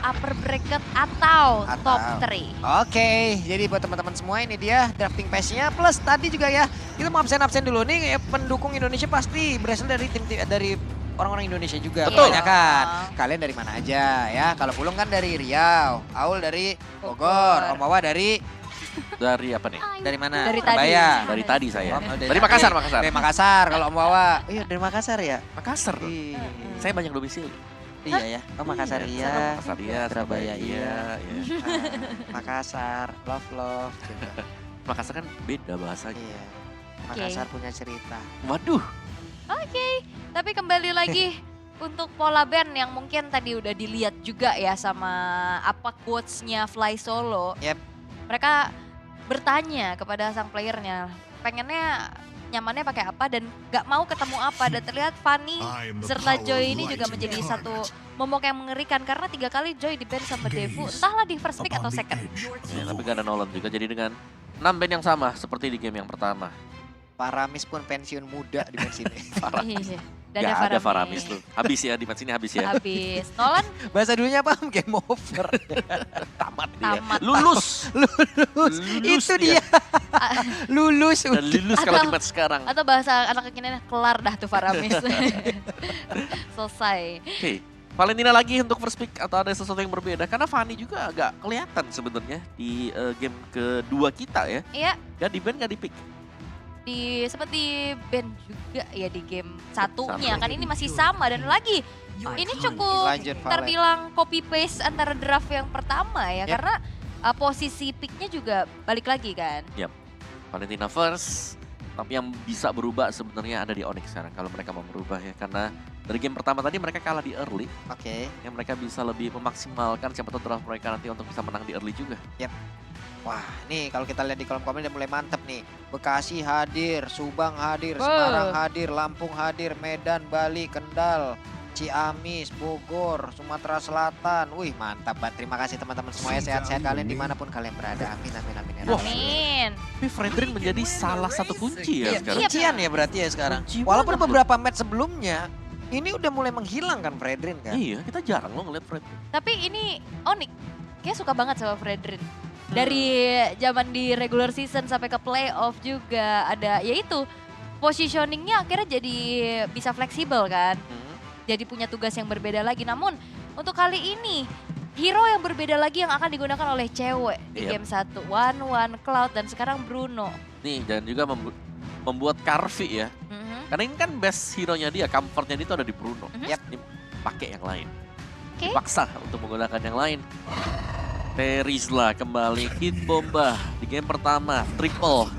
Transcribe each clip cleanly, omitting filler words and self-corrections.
upper bracket atau top 3. Oke, jadi buat teman-teman semua ini dia drafting pace-nya. Plus tadi juga ya, kita mau absen-absen dulu nih, pendukung Indonesia pasti berasal dari tim dari orang-orang Indonesia juga. Betul. Kebanyakan. Kalian dari mana aja ya? Kalau Pulung kan dari Riau, Aul dari Bogor, Om Wawa dari apa nih? dari mana? Dari tadi. Surabaya. Dari tadi saya. Oh, Dari Makassar, Makassar. Dari Makassar, kalau Om Wawa. Iya, dari Makassar ya? Makassar. Iya. Saya banyak domisili. Iya ya. Oh, Makassar iya. Makassar iya, Surabaya iya. Makassar, love juga. Makassar kan beda bahasanya. Iya. Makassar punya cerita. Waduh. Oke, tapi kembali lagi untuk pola band yang mungkin tadi udah dilihat juga ya sama apa quotes-nya Fly Solo. Yep. Mereka bertanya kepada sang playernya, pengennya nyamannya pakai apa dan gak mau ketemu apa. Dan terlihat Fanny serta Joy ini juga menjadi satu momok yang mengerikan karena 3 kali Joy di ban sama Devu, entahlah di first pick atau second. Ya, tapi gak ada Nolan juga, jadi dengan 6 band yang sama seperti di game yang pertama. Paramis pun pensiun muda di match ini. Iya, Gak ada Faramis tuh. Habis ya di match ini, habis ya. Habis. Nolan Bahasa dulunya apa? Game over. Tamat dia. Tamat. Lulus. Itu dia. Lulus. Dan lulus kalau di match sekarang. atau bahasa anak kekiniannya kelar dah tuh Faramis. Selesai. Oke. Valentina lagi untuk first pick atau ada sesuatu yang berbeda? Karena Fanny juga agak kelihatan sebenarnya di game kedua kita ya. Iya, Gak di ban, gak di pick. seperti band juga ya di game satunya Sama. kan ini masih sama dan lagi ini cukup Lanjut, Valen. terbilang copy paste antara draft yang pertama ya Yep. karena posisi picknya juga balik lagi kan. Valentina first. Tapi yang bisa berubah sebenarnya ada di Onyx sekarang kalau mereka mau berubah ya. Karena dari game pertama tadi mereka kalah di early. Oke. Yang mereka bisa lebih memaksimalkan siapa tahu draft mereka nanti untuk bisa menang di early juga. Wah, nih kalau kita lihat di kolom komen udah mulai mantep nih. Bekasi hadir, Subang hadir, Wow. Semarang hadir, Lampung hadir, Medan, Bali, Kendal, Ciamis, Bogor, Sumatera Selatan. Wih, mantap banget. Terima kasih teman-teman semuanya. Sehat-sehat kalian dimanapun kalian berada. Amin, amin, amin. Ya Wah. Rabbi. Amin. Tapi Fredrin menjadi salah satu kunci ya Iya, sekarang. kuncian ya berarti ya sekarang. Kunci Walaupun banget loh. beberapa match sebelumnya, ini udah mulai menghilang kan Fredrin kan? Iya, kita jarang loh ngeliat Fred. Tapi ini Onyx kayak suka banget sama Fredrin. Dari zaman di regular season sampai ke playoff juga ada yaitu positioningnya akhirnya jadi bisa fleksibel kan. Jadi punya tugas yang berbeda lagi. Namun untuk kali ini hero yang berbeda lagi yang akan digunakan oleh cewek di Yep. game 1. One, Cloud dan sekarang Bruno. Nih, dan juga membuat Carvi ya. Mhm. Karena ini kan best hero-nya dia, comfort-nya dia itu ada di Bruno. Mhm. Yep. Ini pakai yang lain. Oke. Dipaksa untuk menggunakan yang lain. Terizla kembali hit bomba di game pertama, triple.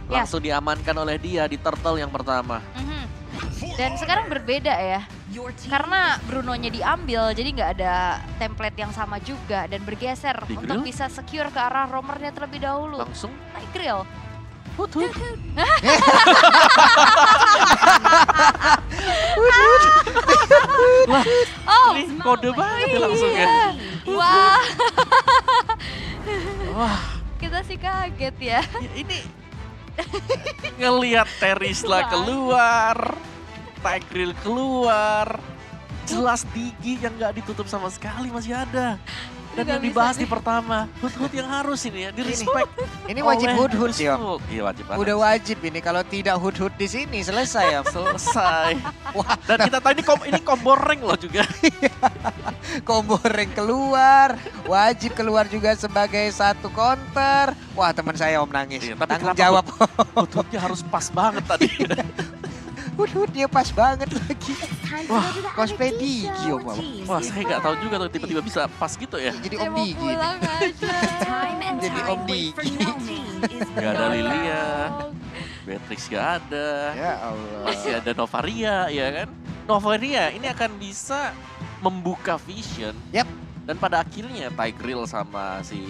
Ya. Langsung diamankan oleh dia di turtle yang pertama. Mhm. Dan sekarang berbeda ya. Karena Brunonya diambil jadi nggak ada template yang sama juga dan bergeser Di untuk grill? bisa secure ke arah roamernya terlebih dahulu. Langsung Naik grill. hut hut. Wah, Oh, ini kode banget ya langsung ya. wah, Wah, kita sih kaget ya. ini ngelihat Terizla keluar, Tigreal keluar, jelas Digi yang nggak ditutup sama sekali masih ada. Dan Nggak yang bisa dibahas di nih. pertama, hut-hut yang harus ini ya, di respect. Ini wajib oleh hut-hut sih Om. Gustuk. Iya wajib banget. Udah wajib ini. Kalau tidak hut-hut di sini selesai ya. Selesai. Wah, Dan kita tahu ini combo rank loh juga. combo rank keluar. Wajib keluar juga sebagai satu counter. Wah, teman saya Om nangis. Iya, tapi Tanggung kenapa jawab. Hut-hutnya harus pas banget tadi. Hut-hutnya pas banget lagi. Wah, cosplay Digi Om. Wah saya nggak tahu juga tuh tiba-tiba bisa pas gitu ya. Jadi Saya Om mau Digi. pulang aja. Jadi Om Digi. Gak ada Lilia, Beatrix gak ada. Ya Allah. Masih ada Novaria ya kan. Novaria ini akan bisa membuka vision. Yap. Dan pada akhirnya Tigreal sama si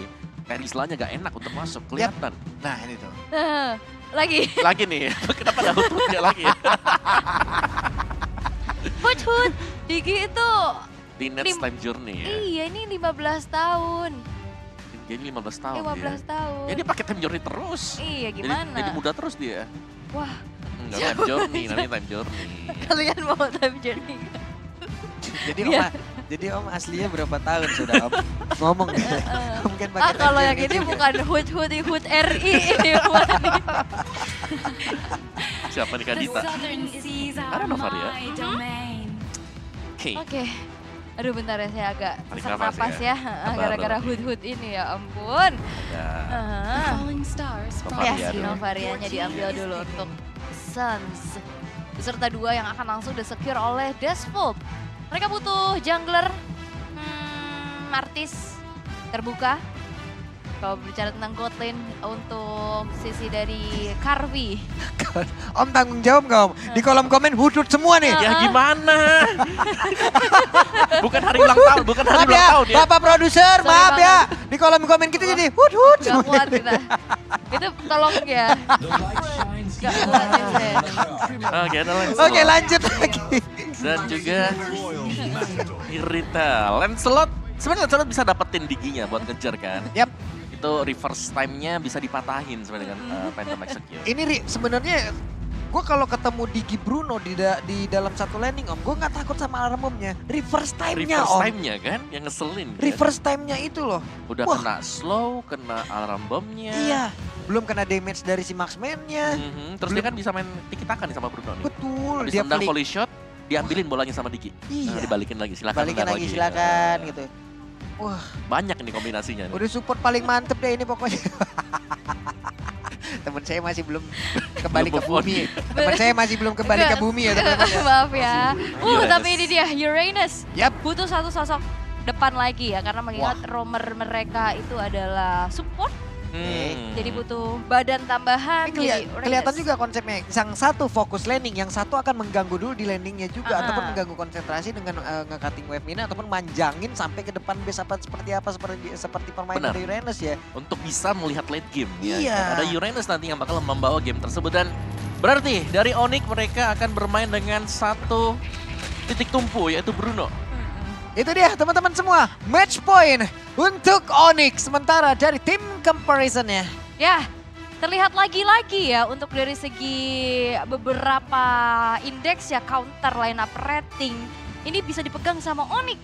Terizlanya gak enak untuk masuk, kelihatan. Nah ini tuh. Lagi, Lagi nih, kenapa ada hut-hutnya lagi ya? hut, Digi itu, Di Next Time Journey ya. iya ini 15 tahun. Dia ini 15 tahun 15 dia. tahun. Ya dia pakai Time Journey terus. Iya gimana? Jadi muda terus dia. Wah, Enggak Time Journey, nanti Time Journey. kalian mau time journey? Jadi Biar- Jadi Om aslinya berapa tahun sudah Om? Ngomong ya. Mungkin pakai Kalau yang Ranger ini juga. bukan HUT RI ini bukan. Siapa nih Kadita? Ada Novaria? Oke. Oke. Aduh bentar ya, saya agak Tarik sesak nafas napas ya. ya. Sabar Gara-gara dulu. HUT ini ya ampun. Ya. Ya, Novaria dulu. Novarianya diambil dulu untuk Suns. Beserta 2 yang akan langsung disecure oleh Desvolt. Mereka butuh jungler, Martis terbuka. Kalau berbicara tentang god lane untuk sisi dari Karvi. Om tanggung jawab nggak Om? Di kolom komen hudut semua nih. Ya gimana? Bukan hari ulang tahun, bukan hari Maaf ulang ya, tahun ya. Bapak produser, Sorry maaf ya. banget. Di kolom komen kita jadi hut-hut. Gak kuat kita. Itu tolong ya. Gak kuat ya saya. Oke, ada Lancelot. Oke lanjut lagi. Dan juga Irita. Lancelot, sebenarnya Lancelot bisa dapetin diginya buat ngejar kan. Yap. Itu reverse time-nya bisa dipatahin sebenarnya dengan Phantom Execute. Ini sebenarnya gue kalau ketemu Digi Bruno di dalam satu landing Om, gue nggak takut sama alarmumnya. Reverse time-nya Reverse Om. time-nya kan, yang ngeselin kan. Reverse time-nya itu loh. Udah Wah. kena slow, kena alarm bomb-nya. Iya. Belum kena damage dari si Marksman-nya. Terus dia kan bisa main tiki-taka nih sama Bruno nih. Betul. Habis Dia tendang pelik. volley shot, diambilin bolanya sama Diki. Iya. Nah, dibalikin lagi, silakan. Balikin tendang lagi silakan Nah, gitu. Wah, Banyak ini kombinasinya. Nih. udah support paling mantep deh ini pokoknya. Temen saya masih belum kembali Belum ke move on. bumi. Temen saya masih belum kembali ke bumi ya teman-teman. ya. Maaf ya. Uranus. Tapi ini dia Uranus. Yap. Butuh satu sosok depan lagi ya. Karena mengingat roamer mereka itu adalah support. Jadi butuh badan tambahan. Ini jadi Uranus. kelihatan juga konsepnya. Yang satu fokus landing, yang satu akan mengganggu dulu di landingnya juga. Ataupun mengganggu konsentrasi dengan nge-cutting wave mina. Ataupun manjangin sampai ke depan base seperti permainan Benar. dari Uranus ya. Untuk bisa melihat late game. Ya, Iya. kan? Ada Uranus nanti yang bakal membawa game tersebut. Dan berarti dari Onyx mereka akan bermain dengan satu titik tumpu yaitu Bruno. Itu dia teman-teman semua. Match point untuk Onyx. Sementara dari tim comparison-nya. Ya, terlihat lagi-lagi ya untuk dari segi beberapa indeks ya counter lineup rating. Ini bisa dipegang sama Onyx.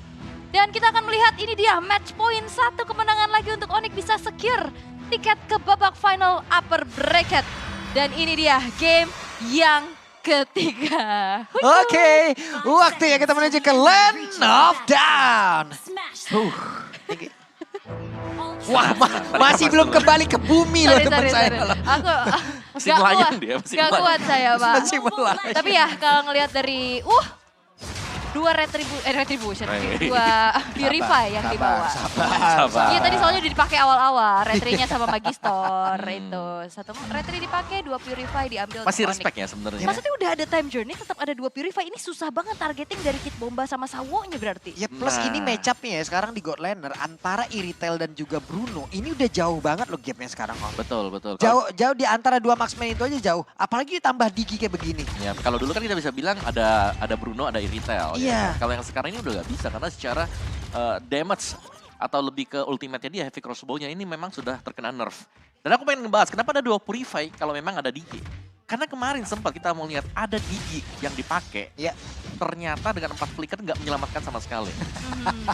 Dan kita akan melihat ini dia match point, 1 kemenangan lagi untuk Onyx bisa secure tiket ke babak final upper bracket. Dan ini dia game yang ketiga. Oke, waktunya kita menuju ke Land of Down. Wah, masih belum kembali ke bumi loh teman saya. Aku Masih gak melayang kuat, dia, masih gak melayang. kuat saya Pak. Masih melayang. Tapi ya kalau ngelihat dari, 2 retribution, Hey. 2 purify yang dibawa. Sabar. Iya tadi soalnya udah dipakai awal-awal, retrinya sama Magistor itu. 1 retri dipakai, 2 purify diambil. Masih untuk Onyx. respect ya sebenarnya. Maksudnya udah ada time journey, tetap ada 2 purify. Ini susah banget targeting dari Kit Bomba sama Sawo-nya berarti. Ya plus Nah. ini match up-nya ya sekarang di God Laner antara Iritel dan juga Bruno. Ini udah jauh banget loh gapnya sekarang Om. Betul, betul. Jauh di antara 2 marksman itu aja jauh. Apalagi tambah Digi kayak begini. Ya, kalau dulu kan kita bisa bilang ada Bruno, ada Iritel. Iya. Ya. Kalau yang sekarang ini udah gak bisa karena secara damage atau lebih ke ultimate-nya dia heavy crossbow-nya ini memang sudah terkena nerf. Dan aku pengen ngebahas kenapa ada 2 purify kalau memang ada Digi. Karena kemarin sempat kita mau lihat ada Digi yang dipakai. Iya. Ternyata dengan 4 flicker nggak menyelamatkan sama sekali.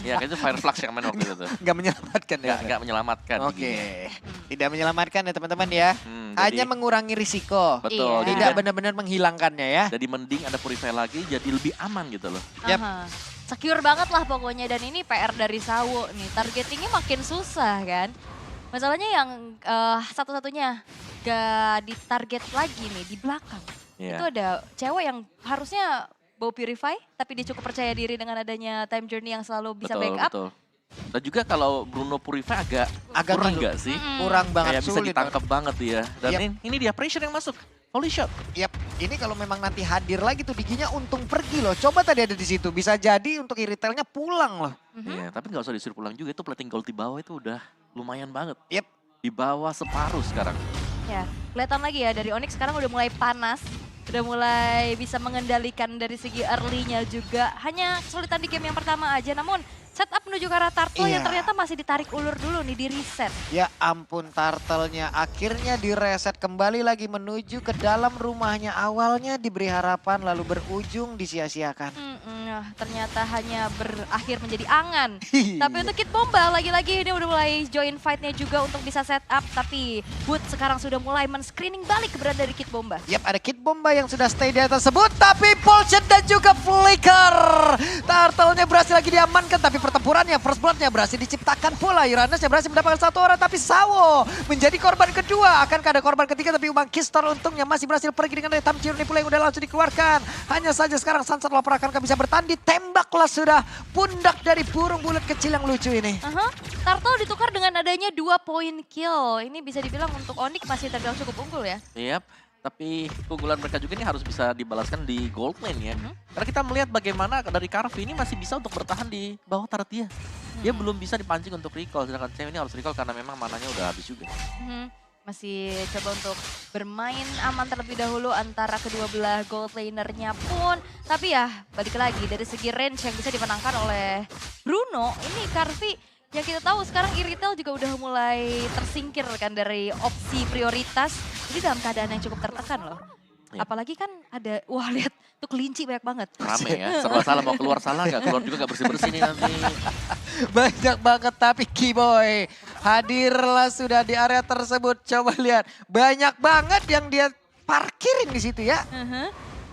Ya, kayaknya Fireflux yang main waktu itu tuh. Nggak menyelamatkan ya. Nggak menyelamatkan. Oke. Diginya. Tidak menyelamatkan ya teman-teman ya. Hanya Jadi- mengurangi risiko. Betul. Iya. Jadi Tidak benar-benar menghilangkannya ya. jadi mending ada purify lagi jadi lebih aman gitu loh. Yap. Aha. Secure banget lah pokoknya, dan ini PR dari Sawo nih, targetingnya makin susah kan. Masalahnya yang satu-satunya gak ditarget lagi nih di belakang. Iya. Itu ada cewek yang harusnya bawa purify, tapi dia cukup percaya diri dengan adanya time journey yang selalu bisa backup. Betul. Dan juga kalau Bruno Purify agak kurang sulit. nggak sih? Kurang banget Kayak bisa sulit. ditangkap banget dia. Dan Yap. ini dia pressure yang masuk. Holy shot. Yap, ini kalau memang nanti hadir lagi tuh Diginya untung pergi loh. Coba tadi ada di situ, bisa jadi untuk Iritelnya pulang loh. Iya, tapi nggak usah disuruh pulang juga. Itu plating gold di bawah itu udah lumayan banget. Yap. Di bawah separuh sekarang. Ya, kelihatan lagi ya dari Onyx sekarang udah mulai panas. Udah mulai bisa mengendalikan dari segi early-nya juga. Hanya kesulitan di game yang pertama aja, namun setup menuju ke arah Turtle yang Iya. ternyata masih ditarik ulur dulu nih, di reset. Ya ampun, Turtle-nya akhirnya direset kembali lagi menuju ke dalam rumahnya. Awalnya diberi harapan lalu berujung disia-siakan. Ternyata hanya berakhir menjadi angan. Tapi untuk Kid Bomba lagi-lagi ini udah mulai join fight-nya juga untuk bisa setup. Tapi Boot sekarang sudah mulai men-screening balik keberadaan dari Kid Bomba. Yap, ada Kid Bomba yang sudah stay di atas tersebut, tapi Pulsion dan juga Flicker. Turtle-nya berhasil lagi diamankan, tapi pertempurannya, first blood-nya berhasil diciptakan pula. Uranus yang berhasil mendapatkan satu orang, tapi Sawo menjadi korban kedua. Akankah ada korban ketiga, tapi Umang Kistor untungnya masih berhasil pergi dengan Tam Ciruni pula yang udah langsung dikeluarkan. Hanya saja sekarang Sunset Lover akankah bisa bertahan, ditembaklah sudah pundak dari burung bulat kecil yang lucu ini. Turtle ditukar dengan adanya 2 point kill. Ini bisa dibilang untuk Onyx masih terbilang cukup unggul ya. Yap, tapi keunggulan mereka juga ini harus bisa dibalaskan di gold lane ya. Karena kita melihat bagaimana dari Carvi ini masih bisa untuk bertahan di bawah turret dia. Dia belum bisa dipancing untuk recall, sedangkan Cewek ini harus recall karena memang mananya udah habis juga. Masih coba untuk bermain aman terlebih dahulu antara kedua belah gold lanernya pun. Tapi ya balik lagi dari segi range yang bisa dimenangkan oleh Bruno, ini Carvi yang kita tahu sekarang Iritel juga udah mulai tersingkir kan dari opsi prioritas. Jadi dalam keadaan yang cukup tertekan loh. Ya. Apalagi kan ada, wah lihat tuh kelinci banyak banget. Rame ya, serba salah mau keluar salah nggak keluar juga nggak bersih-bersih nih nanti. Banyak banget, tapi Kiboy hadirlah sudah di area tersebut. Coba lihat, banyak banget yang dia parkirin di situ ya.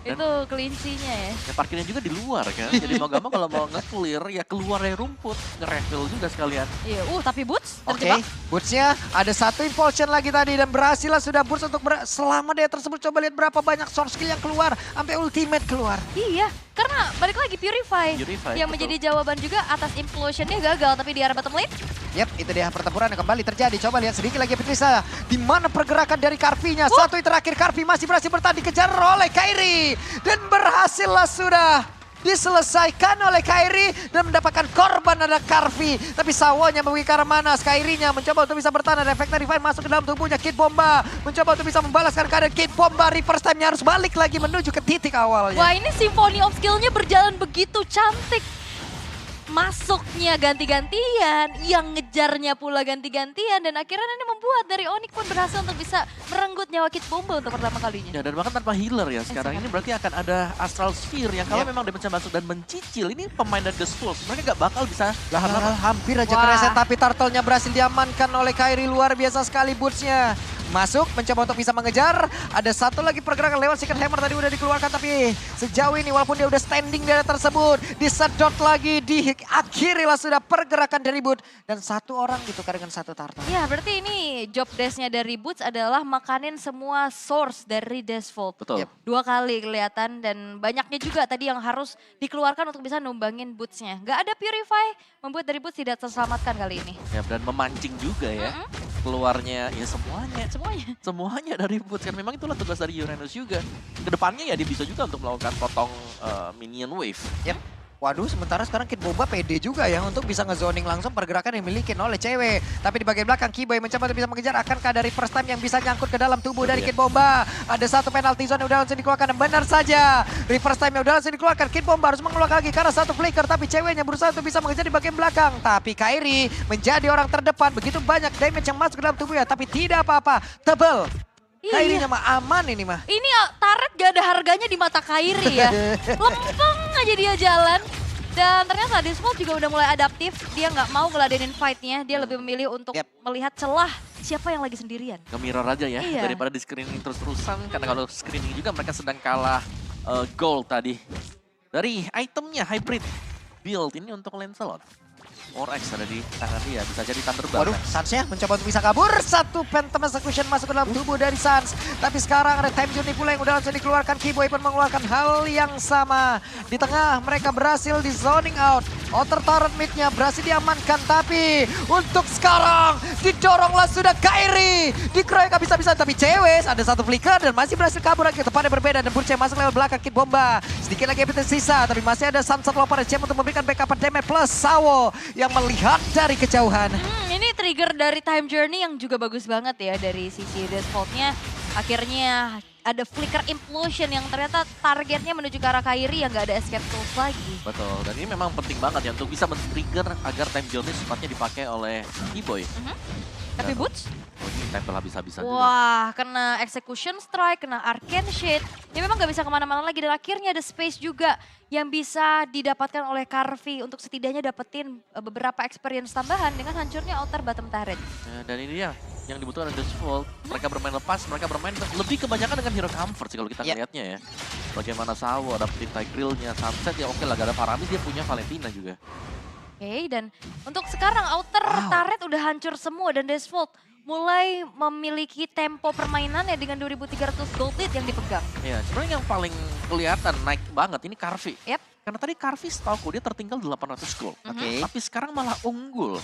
Itu kelincinya ya. Ya parkirnya juga di luar kan, jadi mau gak mau kalau mau nge-clear ya keluar dari rumput, nge-refill juga sekalian. Iya, tapi Boots Oke, terjebak. Boots-nya ada satu impulsion lagi tadi dan berhasil lah sudah Boots untuk selama dia tersebut. Coba lihat berapa banyak source skill yang keluar, sampai ultimate keluar. Iya, karena balik lagi Purify, yang betul. menjadi jawaban juga atas implosionnya gagal, tapi di arah bottom lane. Yap, itu dia pertempuran yang kembali terjadi. Coba lihat sedikit lagi Petrisa. Di mana pergerakan dari Carvi-nya. Satu yang terakhir Carvi masih berhasil bertahan dikejar oleh Kairi. Dan berhasillah sudah diselesaikan oleh Kairi dan mendapatkan korban ada Carvi. Tapi Sawonya pergi ke arah mana? Kairinya mencoba untuk bisa bertahan. Ada efek Refine masuk ke dalam tubuhnya Kid Bomba. Mencoba untuk bisa membalaskan keadaan Kid Bomba. Reverse time-nya harus balik lagi menuju ke titik awalnya. Wah, ini Symphony of Skill-nya berjalan begitu cantik. Masuknya ganti-gantian, yang ngejarnya pula ganti-gantian, dan akhirnya ini membuat dari Onyx pun berhasil untuk bisa merenggut nyawa Kid Bomba untuk pertama kalinya. Ya dan bahkan tanpa healer ya sekarang ini berarti akan ada Astral Sphere yang kalau memang dia bisa masuk dan mencicil, ini pemain dari The Souls, mereka gak bakal bisa Hampir aja Wah. kereset, tapi Turtle-nya berhasil diamankan oleh Kairi. Luar biasa sekali Boots-nya. Masuk, mencoba untuk bisa mengejar. Ada satu lagi pergerakan lewat Second Hammer tadi udah dikeluarkan. Tapi sejauh ini walaupun dia udah standing di area tersebut. Disedot lagi, diakhirilah sudah pergerakan dari Boot. Dan satu orang ditukar dengan satu Turtle. Ya, berarti ini job desk-nya dari Boots adalah makanin semua source dari Deathvault. Betul. Yep. 2 kali kelihatan dan banyaknya juga tadi yang harus dikeluarkan untuk bisa numbangin Boots-nya. Gak ada Purify, membuat dari Boots tidak terselamatkan kali ini. Ya dan memancing juga ya. Keluarnya ya semuanya dari Boots kan memang itulah tugas dari Uranus juga. Kedepannya ya dia bisa juga untuk melakukan potong minion wave. Yep. Waduh, sementara sekarang Kid Bomba pede juga ya untuk bisa ngezoning langsung pergerakan yang dimiliki oleh Cewek. Tapi di bagian belakang Kiboy mencoba untuk bisa mengejar. Akankah dari first time yang bisa nyangkut ke dalam tubuh dari Kid Bomba? Ada satu penalty zone yang udah langsung dikeluarkan dan benar saja. Reverse time yang udah langsung dikeluarkan. Kid Bomba harus mengeluarkan lagi karena satu flicker. Tapi Ceweknya berusaha untuk bisa mengejar di bagian belakang. Tapi Kairi menjadi orang terdepan. Begitu banyak damage yang masuk ke dalam tubuhnya. Tapi tidak apa-apa. Tebel. Kairinya mah aman ini mah. Ini Turret gak ada harganya di mata Kairi ya. Lempeng aja dia jalan. Dan ternyata Deathvault juga udah mulai adaptif. Dia nggak mau ngeladenin fight-nya. Dia lebih memilih untuk melihat celah siapa yang lagi sendirian. Nge-mirror aja ya, Iya. daripada di screening terus-terusan. Karena kalau screening juga mereka sedang kalah gold tadi. Dari itemnya hybrid build ini untuk Lancelot. Orex ada di tangan dia, bisa jadi Thunderbolt. Waduh, Sans-nya mencoba untuk bisa kabur. Satu Phantom Execution masuk ke dalam tubuh dari Sans. Tapi sekarang ada Time Journey pula yang udah langsung dikeluarkan. Kiboy pun mengeluarkan hal yang sama. Di tengah mereka berhasil di zoning out. Outer turret mid-nya berhasil diamankan. Tapi untuk sekarang didoronglah sudah Kairi. Dikeroyok habis-habisan. Tapi Cewek ada satu flicker dan masih berhasil kabur lagi. Tepatnya berbeda dan Burce masuk lewat belakang Kid Bomba. Sedikit lagi epitek sisa. Tapi masih ada Sunset Loper Gem untuk memberikan backup damage plus Sawo yang melihat dari kejauhan. Ini trigger dari Time Journey yang juga bagus banget ya dari sisi Deathvault-nya. Akhirnya ada flicker implosion yang ternyata targetnya menuju ke arah Kairi yang nggak ada escape tools lagi. Betul, dan ini memang penting banget ya untuk bisa men-trigger agar time journey sepatnya dipakai oleh Keyboy. Tapi Boots? Oh, ini tempel habis-habisan juga. Wah, kena execution strike, kena arcane shade. Ya memang nggak bisa kemana-mana lagi dan akhirnya ada space juga yang bisa didapatkan oleh Karvi untuk setidaknya dapetin beberapa experience tambahan dengan hancurnya outer bottom turret. Ya, dan ini dia yang dibutuhkan ada Default. Mereka bermain lepas, mereka bermain lebih kebanyakan dengan hero comfort sih kalau kita ngelihatnya ya. Bagaimana Sawo dapetin Tigreal-nya, Sunset ya oke lah, gak ada Paramis, dia punya Valentina juga. Oke, dan untuk sekarang outer turret udah hancur semua dan Default mulai memiliki tempo permainannya dengan 2.300 gold lead yang dipegang. Ya, sebenarnya yang paling kelihatan naik banget ini Karvi. Yep. Karena tadi Karvi setauku dia tertinggal 800 gold. Oke. Tapi sekarang malah unggul.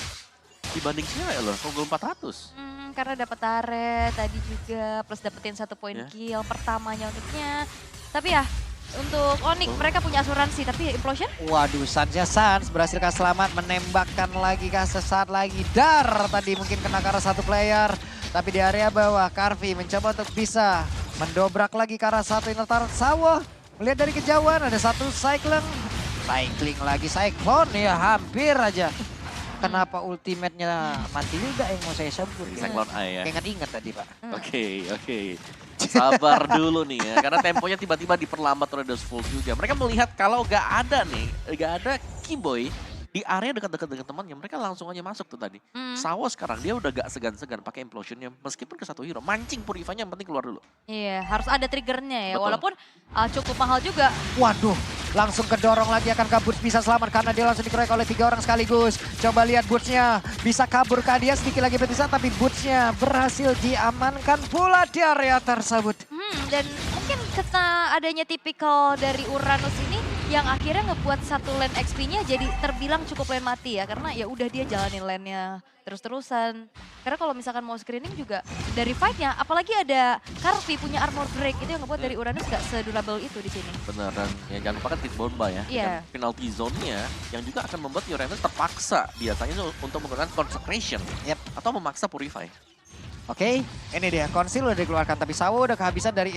Dibanding Cewek loh, unggul 400. Karena dapat turret tadi juga, plus dapetin 1 poin Ya. kill pertamanya untuknya. Tapi ya, untuk Onyx mereka punya asuransi, tapi Implosion? Waduh, Sans berhasilkah selamat menembakkan lagi kah sesaat lagi. Dar tadi mungkin kena ke arah satu player. Tapi di area bawah, Karvi mencoba untuk bisa mendobrak lagi ke arah satu inner turret. Sawo melihat dari kejauhan ada satu cycling lagi, Cyclone ya hampir aja. Kenapa ultimate-nya mati juga yang mau saya sebut. Cyclone Eye ya. Ingat-ingat tadi Pak. Oke. Sabar dulu nih ya, karena temponya tiba-tiba diperlambat oleh Dustful juga. Mereka melihat kalau gak ada Keyboy di area dekat-dekat dengan temannya, mereka langsung aja masuk tuh tadi. Sawo sekarang dia udah gak segan-segan pakai implosionnya, meskipun ke satu hero, mancing Purify-nya yang penting keluar dulu. Iya, harus ada triggernya ya, Betul. walaupun cukup mahal juga. Waduh, langsung kedorong lagi. Akankah Boots bisa selamat karena dia langsung dikeroyok oleh 3 orang sekaligus. Coba lihat Boots-nya, bisa kabur kah dia sedikit lagi berpisah, tapi Boots-nya berhasil diamankan pula di area tersebut. Dan mungkin karena adanya tipikal dari Uranus ini yang akhirnya ngebuat satu lane XP-nya jadi terbilang cukup lane mati ya. Karena ya udah dia jalanin lane-nya terus-terusan. Karena kalau misalkan mau screening juga dari fight-nya, apalagi ada Karvi punya armor break, itu yang ngebuat dari Uranus gak sedurable itu di sini. Benar, dan ya jangan lupa kan Kid Bomba ya. Iya. Dan penalty zone-nya yang juga akan membuat Uranus terpaksa biasanya untuk menggunakan Consecration. Atau memaksa Purify. Oke, ini dia. Konsil udah dikeluarkan, tapi Sawo udah kehabisan dari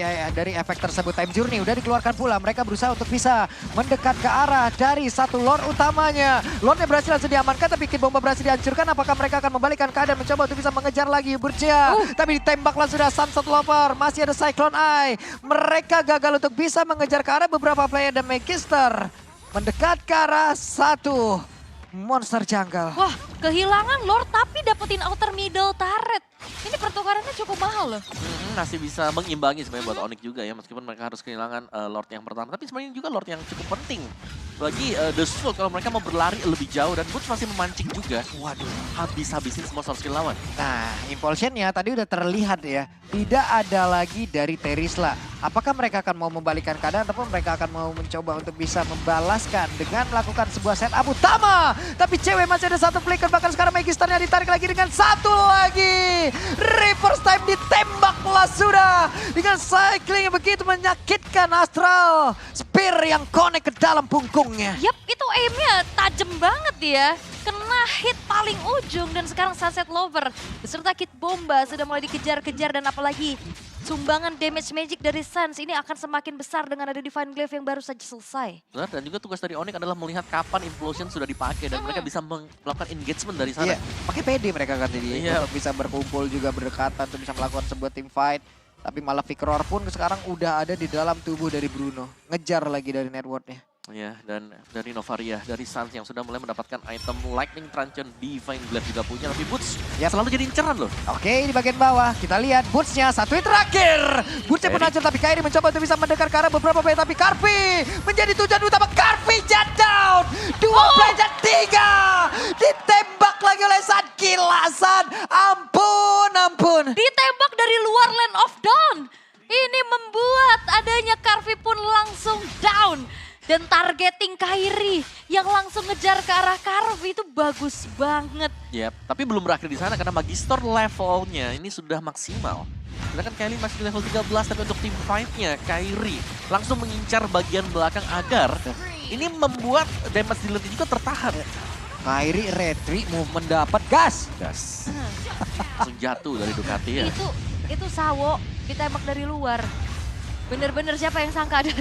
efek tersebut. Time Journey udah dikeluarkan pula. Mereka berusaha untuk bisa mendekat ke arah dari satu Lord utamanya. Lordnya berhasil langsung diamankan, tapi Kid Bomba berhasil dihancurkan. Apakah mereka akan membalikkan keadaan, mencoba untuk bisa mengejar lagi Burcia? Tapi ditembaklah sudah Sunset Lover. Masih ada Cyclone Eye. Mereka gagal untuk bisa mengejar ke arah beberapa player dan Magister. Mendekat ke arah satu monster jungle. Wah, kehilangan Lord tapi dapetin outer middle turret. Ini pertukarannya cukup mahal loh. Masih bisa mengimbangi sebenarnya buat Onyx juga ya, meskipun mereka harus kehilangan Lord yang pertama. Tapi sebenarnya juga Lord yang cukup penting bagi The Soul kalau mereka mau berlari lebih jauh, dan Boots masih memancing juga. Waduh, habis-habisin semua source skill lawan. Nah, impulsionnya tadi udah terlihat ya. Tidak ada lagi dari Terisla. Apakah mereka akan mau membalikkan keadaan ataupun mereka akan mau mencoba untuk bisa membalaskan dengan melakukan sebuah setup utama. Tapi cewek masih ada satu flicker, bahkan sekarang Magisternya ditarik lagi dengan satu lagi. Reverse time ditembaklah sudah. Dengan cycling yang begitu menyakitkan, Astral Spear yang connect ke dalam punggungnya. Yap, itu aimnya tajam banget ya. Kena hit paling ujung dan sekarang Sunset Lover beserta Kid Bomba sudah mulai dikejar-kejar, dan apalagi sumbangan damage magic dari Sans ini akan semakin besar dengan ada Divine Glaive yang baru saja selesai. Benar, dan juga tugas dari Onyx adalah melihat kapan Implosion sudah dipakai dan mereka bisa melakukan engagement dari sana. Iya, pakai PD mereka kan jadi untuk bisa berkumpul juga berdekatan untuk bisa melakukan sebuah team fight. Tapi malah Victor pun sekarang udah ada di dalam tubuh dari Bruno. Ngejar lagi dari networknya. Ya, dan dari Novaria, dari Sans yang sudah mulai mendapatkan item Lightning Truncheon, Divine Glaive juga punya, tapi Boots selalu jadi inceran loh. Oke, di bagian bawah kita lihat Boots-nya satu hit terakhir. Boots-nya pun hancur, tapi Kairi mencoba untuk bisa mendekat ke arah beberapa player, tapi Karvi menjadi tujuan utama. Karvi jet down, dua player tiga, ditembak lagi oleh San Kilasan. Ampun. Ditembak dari luar Land of Dawn. Ini membuat adanya Karvi pun langsung down. Dan targeting Kairi yang langsung ngejar ke arah Karvi itu bagus banget. Yap, tapi belum berakhir di sana karena Magister levelnya ini sudah maksimal. Sedangkan Kylie masih di level 13, tapi untuk team fight-nya Kairi langsung mengincar bagian belakang agar ini membuat damage di lane juga tertahan. Kairi retreat movement dapat gas. Langsung jatuh dari Ducati ya. Itu itu Sawo ditembak dari luar. Bener-bener siapa yang sangka ada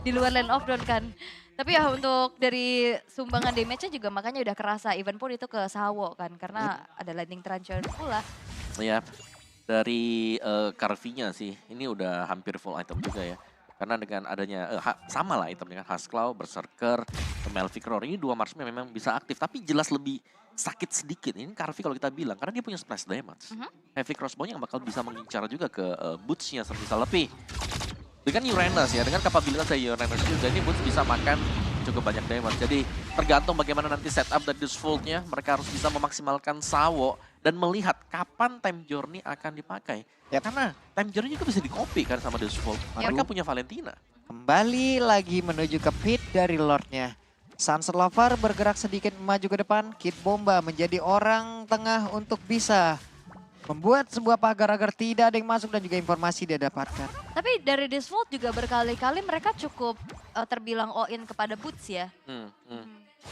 di luar Land of Dawn kan. Tapi ya untuk dari sumbangan damage-nya juga makanya udah kerasa. Even pun itu ke Sawo kan. Karena ada Lightning Truncheon pula. Ya, dari Carvey-nya sih, ini udah hampir full item juga ya. Karena dengan adanya, sama lah item dengan Husklaw, Berserker, Melvic Roar. Ini 2 marksman memang bisa aktif, tapi jelas lebih sakit sedikit. Ini Carvey kalau kita bilang, karena dia punya splash damage. Heavy Crossbow yang bakal bisa mengincar juga ke boots-nya semisal lebih. Dengan Uranus ya, dengan kapabilitas dari Uranus juga, ini boots bisa makan cukup banyak damage. Jadi tergantung bagaimana nanti setup dari Dusfold-nya, mereka harus bisa memaksimalkan Sawo dan melihat kapan Time Journey akan dipakai. Ya karena Time Journey juga bisa di-copy kan sama Dusfold. Mereka punya Valentina. Kembali lagi menuju ke pit dari Lordnya. Sunset Lover bergerak sedikit maju ke depan. Kid Bomba menjadi orang tengah untuk bisa membuat sebuah pagar agar tidak ada yang masuk dan juga informasi dia dapatkan. Tapi dari Dusfold juga berkali-kali mereka cukup terbilang all-in kepada Boots ya.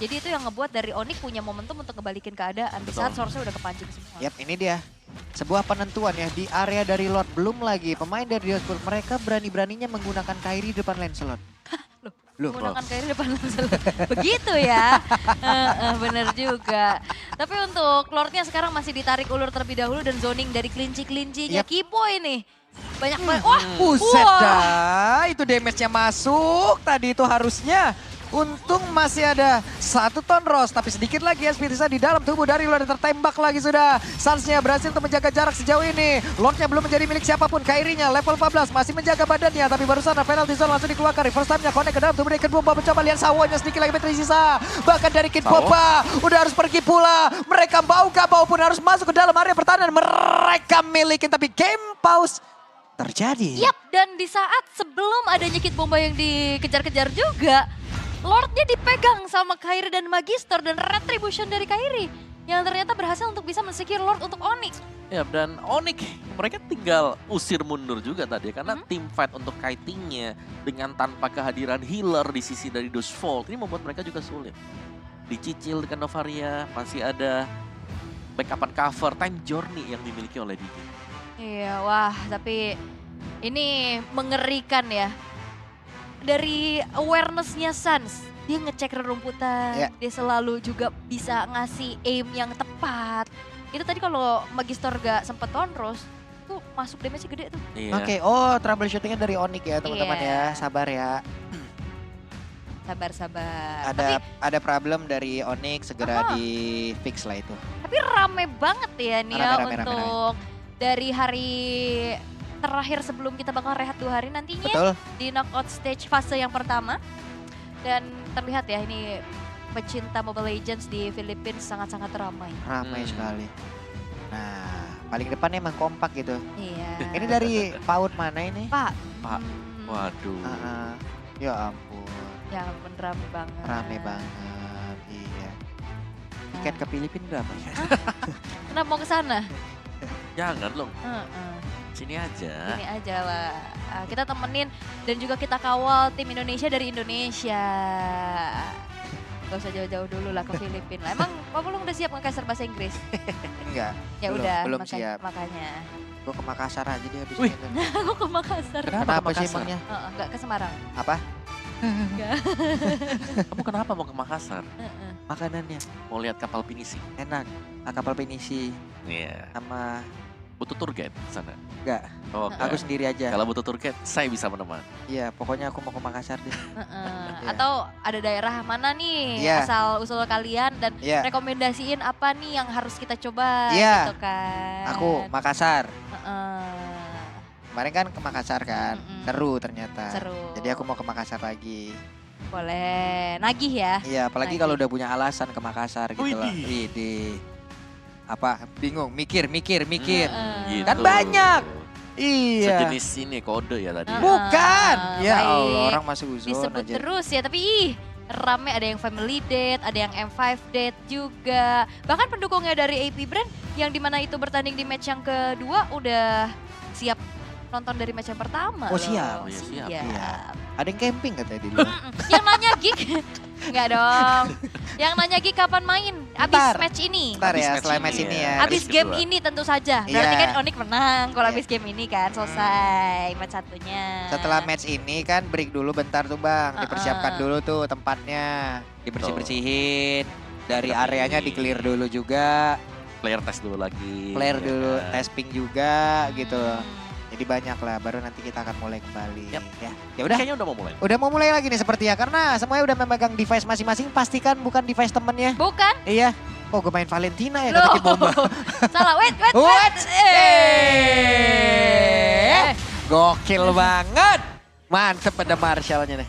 Jadi itu yang ngebuat dari Onyx punya momentum untuk ngebalikin keadaan. Di saat source-nya udah kepancing semua. Yap, ini dia. Sebuah penentuan ya di area dari Lord. Belum lagi pemain dari Dusfold mereka berani-beraninya menggunakan Kairi depan Lancelot. Menggunakan Kairi depan Lancelot. Begitu ya. Bener juga. Tapi untuk Lordnya sekarang masih ditarik ulur terlebih dahulu dan zoning dari kelinci-kelincinya Kipo ini. Banyak banget. Wah, buset dah. Itu damage-nya masuk. Tadi itu harusnya. Untung masih ada 1 ton Rose, tapi sedikit lagi ya Spirisa di dalam tubuh dari Lord tertembak lagi sudah. Suns-nya berhasil untuk menjaga jarak sejauh ini. Lord-nya belum menjadi milik siapapun. Kairi-nya level 14 masih menjaga badannya, tapi barusan penalty zone langsung dikeluarkan. Reverse time-nya connect ke dalam tubuh dari Kid Bomba, mencoba lihat Sawo-nya sedikit lagi tersisa. Bahkan dari Kid Bomba udah harus pergi pula. Mereka mau gak mau pun harus masuk ke dalam area pertahanan. Mereka milikin, tapi game pause terjadi. Yap, dan di saat sebelum adanya Kid Bomba yang dikejar-kejar juga, Lordnya dipegang sama Kairi dan Magister dan Retribution dari Kairi. Yang ternyata berhasil untuk bisa men-secure Lord untuk Onyx. Ya, dan Onyx mereka tinggal usir mundur juga tadi. Karena team fight untuk kitingnya dengan tanpa kehadiran healer di sisi dari Dusfold. Ini membuat mereka juga sulit. Dicicil dengan Novaria, masih ada backupan cover Time Journey yang dimiliki oleh DD. Iya, wah tapi ini mengerikan ya. Dari awareness-nya Suns, dia ngecek rerumputan, dia selalu juga bisa ngasih aim yang tepat. Itu tadi kalau Magister gak sempet tonros, tuh masuk damage gede tuh. Oke, troubleshooting-nya dari Onyx ya teman-teman ya, sabar ya. Sabar. Ada problem dari Onyx, segera di fix lah itu. Tapi rame banget ya nih untuk dari hari terakhir sebelum kita bakal rehat 2 hari nantinya. Di knockout stage fase yang pertama. Dan terlihat ya ini pecinta Mobile Legends di Filipina sangat-sangat ramai. Ramai sekali. Nah, paling depan emang kompak gitu. Iya. Ini dari PAUD mana ini? Pak. Waduh. Ya ampun. Ya ampun, rame banget. Rame banget, iya. Tiket ke Filipina berapa ya? Kenapa mau ke sana? Jangan loh. Sini aja. Sini aja lah. Kita temenin dan juga kita kawal tim Indonesia dari Indonesia. Gak usah jauh-jauh dulu lah ke Filipina. Emang Papa lu udah siap nge-caster bahasa Inggris? Enggak. Ya udah, belum siap. Makanya. Gue ke Makassar aja deh habis Wih. itu. Gue ke Makassar. Kenapa sih emangnya? Enggak, ke Semarang. Apa? Enggak. Kamu kenapa mau ke Makassar? Makanannya Mau lihat kapal pinisi? enak. Kapal pinisi Iya. sama Butuh tour guide di sana? enggak. Oh, Aku sendiri aja. kalau butuh tour guide, saya bisa menemani. Iya, pokoknya aku mau ke Makassar deh. Atau ada daerah mana nih Iya. asal usul kalian dan Iya. rekomendasiin apa nih yang harus kita coba Iya. gitu kan. Aku Makassar. Heeh. Kemarin kan ke Makassar kan. Seru ternyata. Seru. Jadi aku mau ke Makassar lagi. Boleh, nagih ya. Iya, apalagi Nagih. kalau udah punya alasan ke Makassar gitu loh. Widih. Widih. Apa? Bingung, mikir. Heeh. Kan banyak. Iya. Sejenis ini kode ya tadi. Bukan. Ya baik. Allah, orang masih uzon Disebut aja. terus ya, tapi rame ada yang family date, ada yang M5 date juga. Bahkan pendukungnya dari AP Brand yang dimana itu bertanding di match yang kedua udah siap nonton dari match yang pertama. Oh, loh. siap. Oh, iya, siap. Iya. Ada yang camping katanya di luar. Yang nanya Gig, Enggak dong. Yang nanya Gi kapan main? Abis Bentar. match ini. Ntar Habis ya, match setelah ini match ini ya. ya. Abis Match game kedua. ini tentu saja. Berarti Iya. kan Onyx menang kalau Iya. abis game ini kan selesai match satunya. Setelah match ini kan break dulu bentar tuh Bang. Dipersiapkan Uh-uh. dulu tuh tempatnya. Dibersih-bersihin. Dari Tapi- areanya di-clear dulu juga. Player test dulu lagi. Player ya dulu, kan? testing juga gitu. Hmm. Jadi banyak lah, baru nanti kita akan mulai kembali. Yap. Ya udah, Kayaknya udah mau mulai. udah mau mulai lagi nih sepertinya. Karena semuanya udah memegang device masing-masing. Pastikan bukan device temennya. Bukan? Iya. Oh gue main Valentina ya, Loh. kata Bomba. Salah, wait. What? Eh. Gokil banget. Mantep ada Marshallnya nih.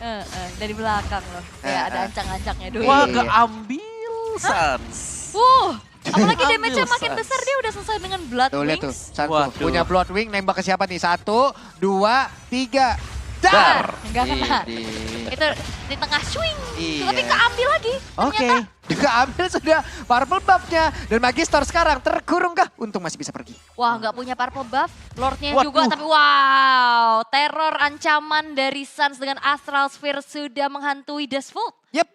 Dari belakang loh. Ya ada Eh. ancang-ancangnya dulu. Wah, Iya. keambil Sans. Apalagi Ambil, damage-nya makin Sans. besar dia udah selesai dengan Blood Tuh lihat tuh, Wings. Sanko Waduh. punya Bloodwing, nembak ke siapa nih? 1, 2, 3, Dar. dar. Enggak kena. Ini. Itu di tengah swing. Iya. Tapi keambil lagi. Oke, Ternyata. juga ambil sudah purple buff-nya. Dan Magister sekarang terkurung kah? Untung masih bisa pergi. Wah, nggak punya purple buff. Lordnya Waduh. juga, tapi wow. Teror ancaman dari Suns dengan Astral Sphere sudah menghantui Desvolt. Yep.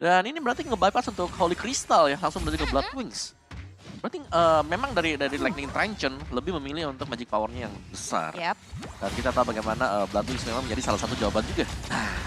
Dan ini berarti nge-bypass untuk Holy Crystal ya, langsung berarti ke Blood Wings. Berarti memang dari Lightning Truncheon lebih memilih untuk magic power-nya yang besar. Yap. Dan kita tahu bagaimana Blood Wings memang menjadi salah satu jawaban juga.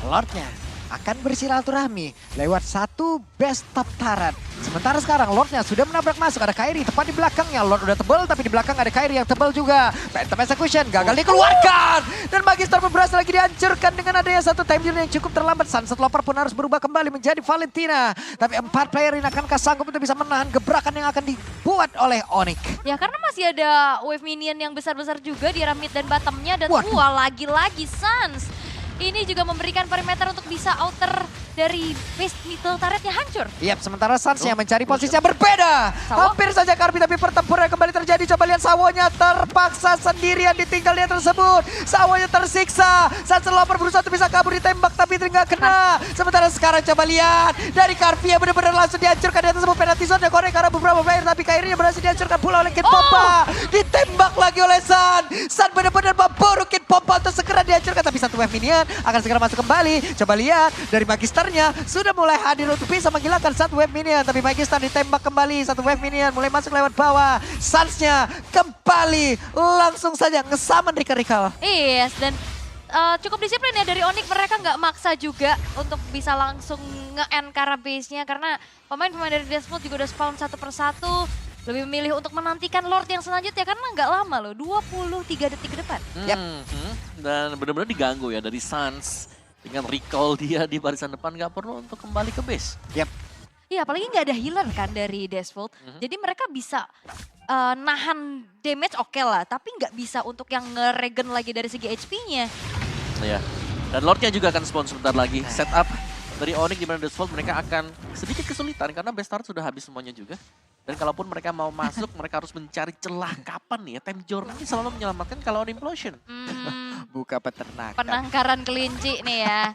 Lordnya akan bersilaturahmi lewat satu best top turret. Sementara sekarang Lordnya sudah menabrak masuk, ada Kairi tepat di belakangnya. Lord udah tebal tapi di belakang ada Kairi yang tebal juga. Phantom Execution gagal dikeluarkan. Dan Magister berhasil lagi dihancurkan dengan adanya satu time unit yang cukup terlambat. Sunset Lover pun harus berubah kembali menjadi Valentina. Tapi 4 player ini akankah sanggup untuk bisa menahan gebrakan yang akan dibuat oleh Onyx? Ya karena masih ada wave minion yang besar-besar juga di arah mid dan bottomnya. Dan Waduh. lagi-lagi Suns. Ini juga memberikan perimeter untuk bisa outer dari base middle turretnya hancur. Yap, sementara Suns yang Aduh, mencari posisi yang berbeda. Sawo? Hampir saja Karbi, tapi pertempuran kembali terjadi. Coba lihat Sawonya terpaksa sendirian ditinggal dia tersebut. Sawonya tersiksa. Sunset Lover berusaha untuk bisa kabur, ditembak tapi nggak kena. Sementara sekarang coba lihat. Dari Karbi yang benar-benar langsung dihancurkan di atas sebuah penalty zone. Korek karena beberapa player, tapi Kairi berhasil dihancurkan pula oleh Kid Pompa. Ditembak lagi oleh Sun. Sun benar-benar memburu Kid Pompa untuk segera dihancurkan. Tapi satu wave minion akan segera masuk kembali. Coba lihat dari Magisternya sudah mulai hadir untuk bisa menghilangkan satu wave minion. Tapi Magister ditembak kembali, satu wave minion mulai masuk lewat bawah. Suns-nya kembali langsung saja ngesaman Rika-Rikal. Yes, dan cukup disiplin ya dari Onyx. Mereka nggak maksa juga untuk bisa langsung nge-end ke arah base-nya. Karena pemain-pemain dari Desvolt juga udah spawn satu persatu. Lebih memilih untuk menantikan Lord yang selanjutnya karena nggak lama loh, 23 detik ke depan. Yap. Dan benar-benar diganggu ya dari Suns. Dengan recall dia di barisan depan nggak perlu untuk kembali ke base. Yap. Iya, apalagi nggak ada healer kan dari Desvolt. Jadi mereka bisa nahan damage oke lah, tapi nggak bisa untuk yang nge-regen lagi dari segi HP-nya. Ya. Dan Lordnya juga akan spawn sebentar lagi. Setup dari Onyx di mana Desvolt mereka akan sedikit kesulitan karena base turret sudah habis semuanya juga. Dan kalaupun mereka mau masuk, mereka harus mencari celah kapan nih ya. Time Journey ini selalu menyelamatkan kalau ada implosion. Buka peternakan. Penangkaran kelinci nih ya.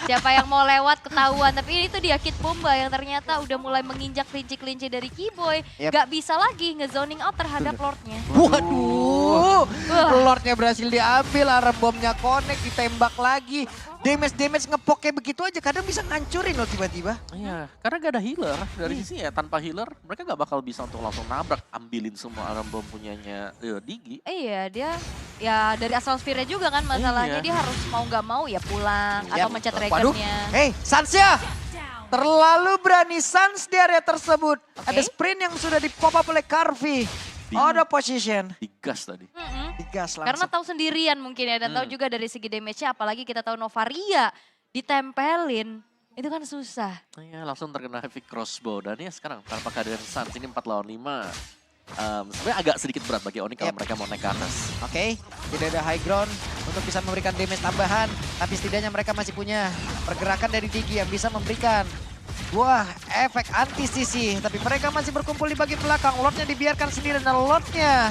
Siapa yang mau lewat ketahuan. Tapi itu dia Kid Bomba yang ternyata udah mulai menginjak kelinci-kelinci dari Keyboy. Yap. Gak bisa lagi nge-zoning out terhadap Lordnya. Waduh, Wah. Lordnya berhasil diambil, arah bomnya connect, ditembak lagi. Damage ngepok kayak begitu aja, kadang bisa ngancurin loh tiba-tiba. Iya, karena gak ada healer. Dari sisi ya tanpa healer, mereka gak bakal bisa untuk langsung nabrak, ambilin semua alarm bom punyanya Digi. Iya, dia ya dari asal Sphere juga kan masalahnya. Iya. Dia harus mau nggak mau ya pulang atau Yap. mencet Waduh, Regennya. Suns-nya terlalu berani Suns di area tersebut. Oke. Ada sprint yang sudah di-pop up oleh Karvi. Ada position. Digas tadi. Digas langsung. Karena tahu sendirian mungkin ya, dan tahu juga dari segi damage-nya, apalagi kita tahu Novaria ditempelin, itu kan susah. Iya, langsung terkena heavy crossbow. Dan ya sekarang tanpa kehadiran Suns, ini 4 lawan 5. Sebenarnya agak sedikit berat bagi Onyx kalau Yep. mereka mau naik ke atas. Oke, tidak ada high ground untuk bisa memberikan damage tambahan. Tapi setidaknya mereka masih punya pergerakan dari Digi yang bisa memberikan buah efek anti-sisi. Tapi mereka masih berkumpul di bagian belakang. Lordnya dibiarkan sendiri dan Lordnya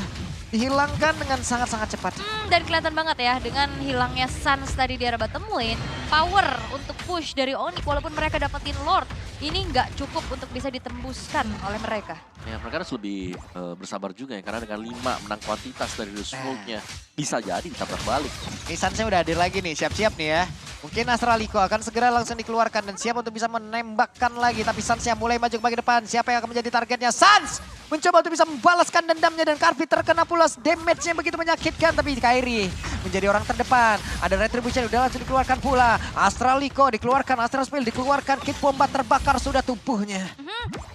dihilangkan dengan sangat-sangat cepat. Dan kelihatan banget ya dengan hilangnya Suns tadi di arah bottom lane, power untuk push dari Onyx walaupun mereka dapetin Lord, ini nggak cukup untuk bisa ditembuskan oleh mereka. Ya, mereka harus lebih bersabar juga ya, karena dengan 5 menang kuantitas dari Desvolt-nya bisa jadi ditabrak balik. Ini Sunsnya udah hadir lagi nih, siap-siap nih ya. Mungkin Astraliko akan segera langsung dikeluarkan dan siap untuk bisa menembakkan lagi. Tapi Sans yang mulai maju ke bagian depan. Siapa yang akan menjadi targetnya? Sans mencoba untuk bisa membalaskan dendamnya dan Karvi terkena pula damage-nya begitu menyakitkan. Tapi Kairi menjadi orang terdepan. Ada Retribution udah langsung dikeluarkan pula. Astraliko dikeluarkan, Astral Spill dikeluarkan. Kit Bomba terbakar sudah tubuhnya.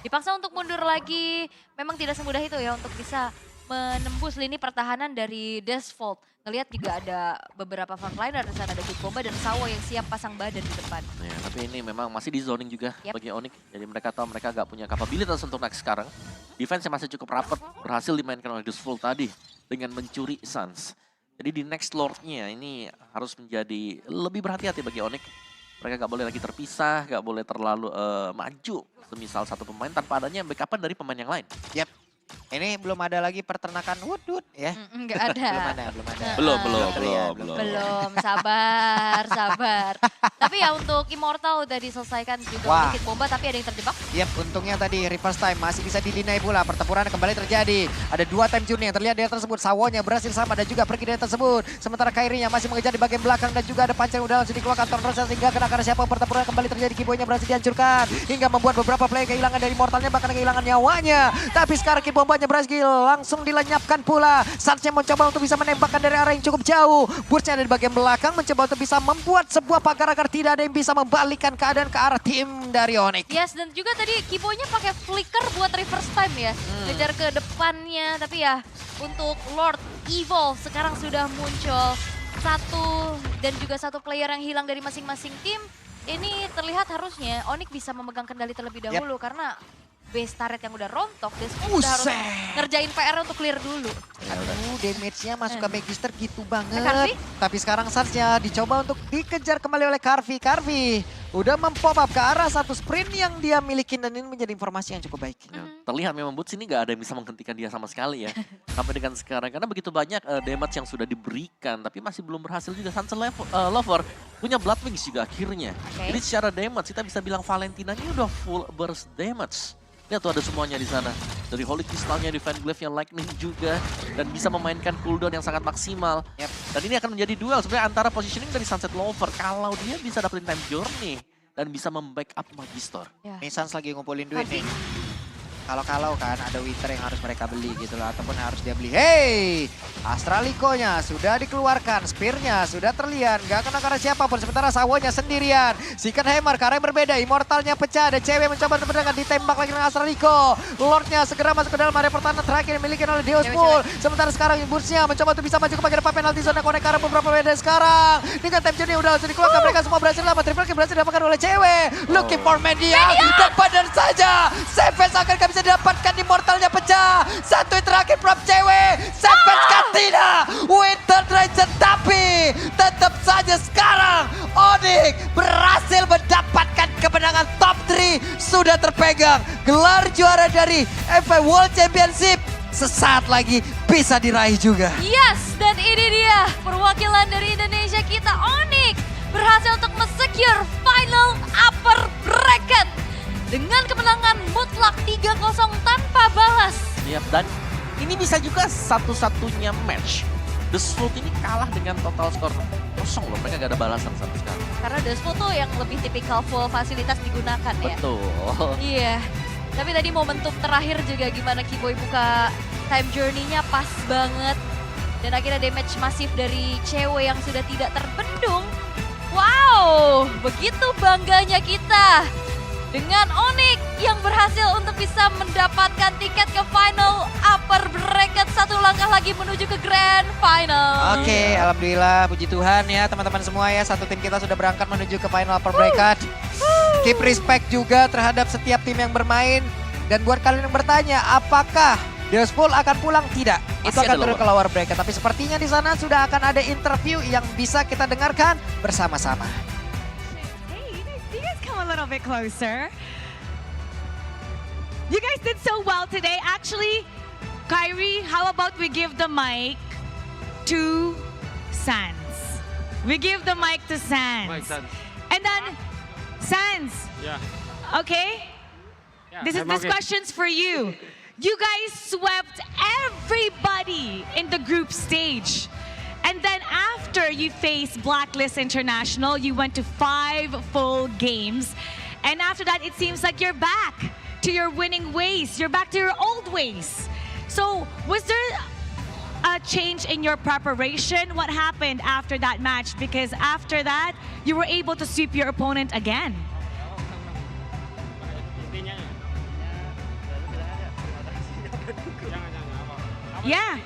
Dipaksa untuk mundur lagi. Memang tidak semudah itu ya untuk bisa menembus lini pertahanan dari Desfault. Ngelihat juga ada beberapa frontliner di sana, ada Kit Bomba dan Sawo yang siap pasang badan di depan. Ya, tapi ini memang masih di zoning juga bagi Onyx. Jadi mereka tahu mereka gak punya kapabilitas untuk next sekarang. Defense-nya masih cukup rapat, berhasil dimainkan oleh Desfault tadi dengan mencuri Sans. Jadi di next Lord-nya ini harus menjadi lebih berhati-hati bagi Onyx. Mereka gak boleh lagi terpisah, gak boleh terlalu maju. Semisal satu pemain tanpa adanya backup-an dari pemain yang lain. Yap. Ini belum ada lagi peternakan wudut ya. Enggak ada. Belum Belum, sabar. Tapi ya untuk Immortal udah diselesaikan juga Wah. oleh Kit Bomba, tapi ada yang terjebak. Yap, untungnya tadi reverse time masih bisa didinai pula. Pertempuran kembali terjadi. Ada 2 time journey yang terlihat di daerah tersebut. Sawonya berhasil sama dan juga pergi dari tersebut. Sementara Kairi-nya masih mengejar di bagian belakang dan juga ada pancar udah langsung dikeluarkan Tornosa sehingga kena siapa pertempuran kembali terjadi. Kiboy-nya berhasil dihancurkan hingga membuat beberapa player kehilangan dari Immortalnya, bahkan kehilangan nyawanya. Tapi sekarang Kit Bombanya berhasil langsung dilenyapkan pula. Sansnya mencoba untuk bisa menembakkan dari arah yang cukup jauh. Burst-nya ada di bagian belakang mencoba untuk bisa membuat sebuah pagar agar tidak ada yang bisa membalikkan keadaan ke arah tim dari Onyx. Yes, dan juga tadi Kiboy-nya pakai flicker buat reverse time ya. Kejar ke depannya, tapi ya untuk Lord Evil sekarang sudah muncul. Dan juga satu player yang hilang dari masing-masing tim. Ini terlihat harusnya Onyx bisa memegang kendali terlebih dahulu karena base turret yang udah rontok, dan udah harus ngerjain PR untuk clear dulu. Aduh, damage-nya masuk ke Magister gitu banget. Karvi? Tapi sekarang Sans-nya dicoba untuk dikejar kembali oleh Karvi. Karvi udah mempop up ke arah satu sprint yang dia miliki dan ini menjadi informasi yang cukup baik. Ya, terlihat memang Boots ini gak ada yang bisa menghentikan dia sama sekali ya. Sampai dengan sekarang, karena begitu banyak damage yang sudah diberikan, tapi masih belum berhasil juga. Sunset Lover punya Blood Wings juga akhirnya. Jadi secara damage kita bisa bilang Valentina ini udah full burst damage. Lihat tuh ada semuanya di sana. Dari Holy Crystal-nya, Divine Glaive-nya, Lightning juga. Dan bisa memainkan cooldown yang sangat maksimal. Dan ini akan menjadi duel sebenarnya antara positioning dari Sunset Lover. Kalau dia bisa dapetin time journey dan bisa membackup Magister. Ini Sans lagi ngumpulin duit nih. Kalau kan ada Winter yang harus mereka beli gitu loh. Ataupun harus dia beli. Hey! Astraliko-nya sudah dikeluarkan. Spear-nya sudah terlihat. Gak kena karena siapapun. Sementara Sawonya sendirian. Secret Hammer karena berbeda. Immortalnya pecah. Ada cewek mencoba untuk berdekat. Ditembak lagi dengan Astraliko. Lord-nya segera masuk ke dalam area pertahanan terakhir yang dimiliki oleh Deus Pool. Sementara sekarang Burst-nya mencoba untuk bisa maju ke bagian depan penalti zone. Konek karena beberapa beda sekarang. Dengan time journey udah langsung dikeluarkan. Mereka semua berhasil lama. Triple kill berhasil didapatkan oleh cewek. Looking for Media. Dan badan saja. Savage akan bisa didapatkan, Immortalnya pecah. Satu yang terakhir prop cewek. Savage kan tidak. Winter Dragon, tapi tetap saja sekarang Onyx berhasil mendapatkan kemenangan top 3. Sudah terpegang. Gelar juara dari FA World Championship sesaat lagi bisa diraih juga. Yes, dan ini dia perwakilan dari Indonesia kita, Onyx, berhasil untuk secure final upper bracket dengan kemenangan mutlak 3-0 tanpa balas. Yap, dan ini bisa juga satu-satunya match. The Sloot ini kalah dengan total skor 0 loh, mereka gak ada balasan sampai sekarang. Karena Despo tuh yang lebih tipikal full fasilitas digunakan ya. Betul. Iya, tapi tadi momentum terakhir juga gimana Kiboy buka time journey-nya pas banget. Dan akhirnya damage masif dari cewek yang sudah tidak terbendung. Wow, begitu bangganya kita dengan Onyx yang berhasil untuk bisa mendapatkan tiket ke final upper bracket, satu langkah lagi menuju ke grand final. Oke, alhamdulillah, puji Tuhan ya teman-teman semua ya, satu tim kita sudah berangkat menuju ke final upper bracket. Keep respect juga terhadap setiap tim yang bermain. Dan buat kalian yang bertanya, apakah Deus Pool akan pulang? Tidak, itu akan turun ke lower bracket. Tapi sepertinya di sana sudah akan ada interview yang bisa kita dengarkan bersama-sama. A little bit closer. You guys did so well today. Actually, Kyrie, how about we give the mic to Sans? We give the mic to Sans. And then, Sans. Yeah. Okay? Yeah, This I'm okay. question's for you. You guys swept everybody in the group stage. And then after you faced Blacklist International, you went to 5 full games. And after that, it seems like you're back to your winning ways. You're back to your old ways. So was there a change in your preparation? What happened after that match? Because after that, you were able to sweep your opponent again. Yeah.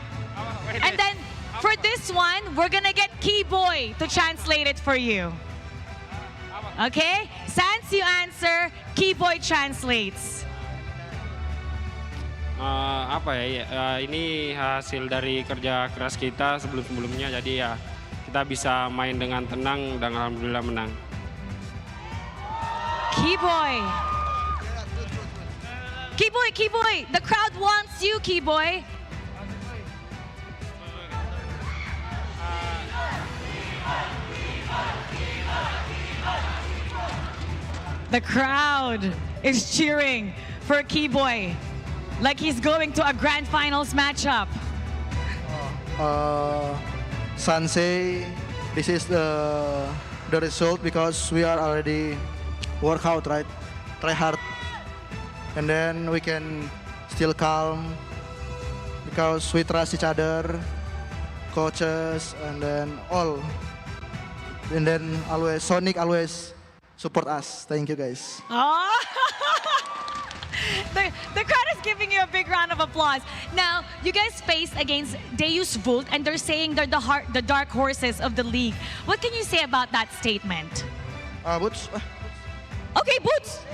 And then for this one, we're gonna get Keyboy to translate it for you. Okay? Sans you answer, Keyboy translates. Ini hasil dari kerja keras kita sebelum-sebelumnya, jadi ya kita bisa main dengan tenang dan alhamdulillah menang. Keyboy. Keyboy, the crowd wants you, Keyboy. The crowd is cheering for Keyboy like he's going to a grand finals matchup. Sansei, this is the result because we are already work out, right? Try hard, and then we can still calm because we trust each other, coaches, and then all, and then always Sonic always support us. Thank you guys. Oh. The crowd is giving you a big round of applause. Now, you guys faced against Deus Vult, and they're saying they're the dark horses of the league. What can you say about that statement? Boots. Okay, Boots.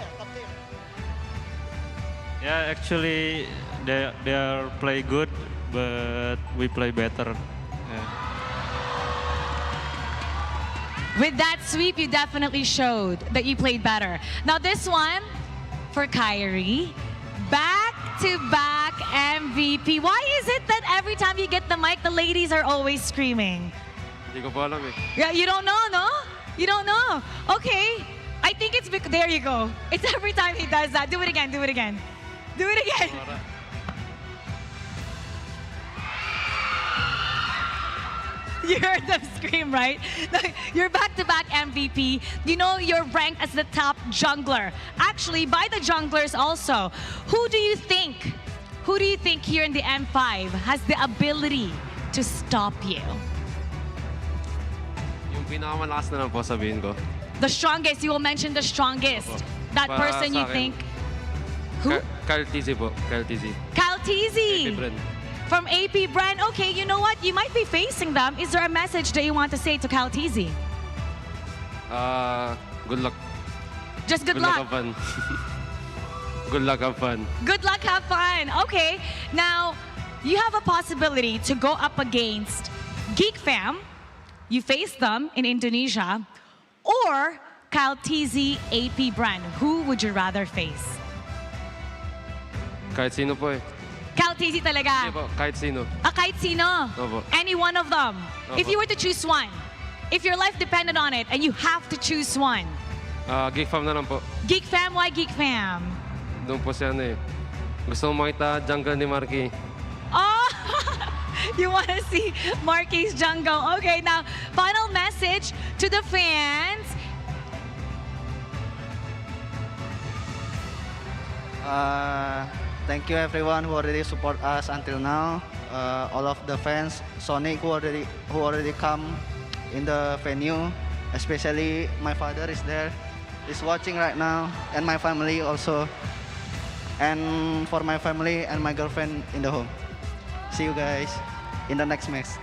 Yeah, actually, they are play good, but we play better. Yeah. With that sweep, you definitely showed that you played better. Now this one, for Kyrie, back-to-back MVP. Why is it that every time you get the mic, the ladies are always screaming? Hindi ko pa alam eh. Yeah, you don't know, no? You don't know. Okay, I think it's because, there you go. It's every time he does that. Do it again, do it again. Do it again. You heard them scream, right? You're back-to-back MVP. You know you're ranked as the top jungler. Actually, by the junglers also. Who do you think here in the M5 has the ability to stop you? Yung pinakamalakas na lang po sabihin ko. The strongest, you will mention the strongest. That Para person you sa akin, think. Who? Kyle TZ po, Kyle TZ. Kyle TZ. Bren. From AP Brand. Okay, you know what? You might be facing them. Is there a message that you want to say to Kyle TZ? Good luck. Just good Good luck, luck. have fun. Good luck, have fun. Good luck, have fun. Okay, now you have a possibility to go up against Geek Fam. You face them in Indonesia, or Kyle TZ, AP Brand. Who would you rather face? Kahit sino po eh. Kyle TZ talaga. Hindi po, kahit sino. Kahit sino. Opo. Any one of them. If Opo. you were to choose one, if your life depended on it and you have to choose one. Geek Fam na lang po. Geek Fam, why Geek Fam? Doon po siya eh. Gusto mo makita jungle ni Marky. Oh, you want to see Marky's jungle. Okay, now, final message to the fans. Thank you everyone who already support us until now. All of the fans, Sonic who already come in the venue. Especially my father is there, is watching right now, and my family also. And for my family and my girlfriend in the home. See you guys in the next match.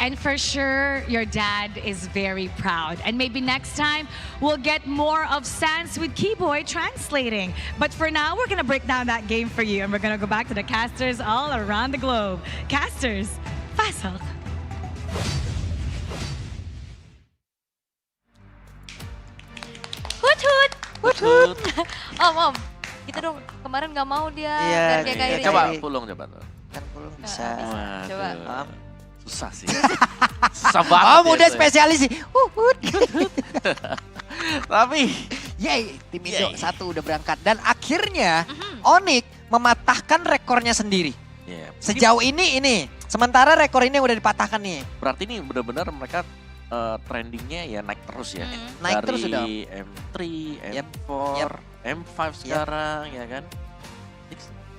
And for sure, your dad is very proud. And maybe next time, we'll get more of Sans with Keyboy translating. But for now, we're gonna break down that game for you. And we're gonna go back to the casters all around the globe. Casters, pasok. Hut. Hut. Om, kita dong kemarin nggak mau dia Iya, biar kayak Kyrie. Coba Kyrie. pulung coba. Kan belum bisa. Bisa. Coba. Waduh. Susah sih. Susah banget. Om udah itu ya. spesialis sih. Tapi Yeay, tim Indo Yeay. 1 udah berangkat. Dan akhirnya Onyx mematahkan rekornya sendiri. ya, Sejauh ini Sementara rekor ini yang udah dipatahkan nih. Berarti ini benar-benar mereka trendingnya ya naik terus ya. Naik terus sudah. Dari M3, Yep, M4, yep. M5 sekarang ya kan.